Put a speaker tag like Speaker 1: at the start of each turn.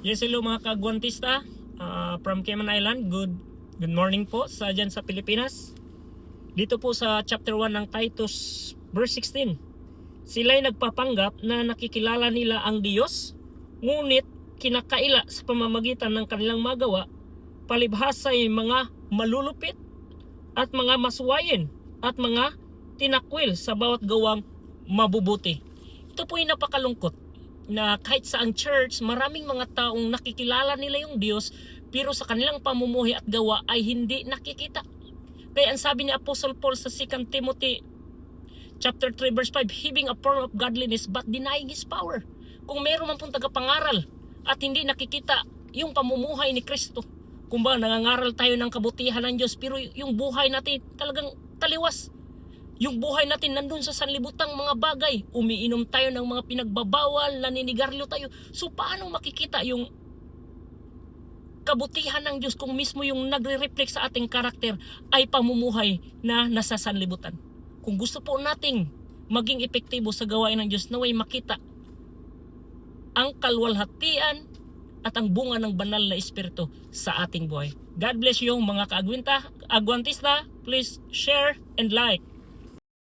Speaker 1: Yes, hello mga kagwantista from Cayman Island. Good morning po sa dyan sa Pilipinas. Dito po sa chapter 1 ng Titus verse 16. Sila'y nagpapanggap na nakikilala nila ang Diyos, ngunit kinakaila sa pamamagitan ng kanilang magawa, palibhasa ay mga malulupit at mga masuwayin at mga tinakwil sa bawat gawang mabubuti. Ito po ay napakalungkot na kahit sa ang church, maraming mga taong nakikilala nila yung Diyos, pero sa kanilang pamumuhay at gawa ay hindi nakikita. Kaya ang sabi ni Apostle Paul sa 2 Timothy chapter 3 verse 5, having a form of godliness but denying His power. Kung meron man pong tagapangaral at hindi nakikita yung pamumuhay ni Kristo, kung ba nangangaral tayo ng kabutihan ng Diyos, pero yung buhay natin talagang taliwas. Yung buhay natin nandun sa sanlibutang mga bagay. Umiinom tayo ng mga pinagbabawal, naninigarilyo tayo. So paano makikita yung kabutihan ng Diyos kung mismo yung nagre-reflect sa ating karakter ay pamumuhay na nasa sanlibutan? Kung gusto po nating maging epektibo sa gawain ng Diyos, naway makita ang kalwalhatian at ang bunga ng banal na espiritu sa ating buhay. God bless you mga kaagwantista. Please share and like.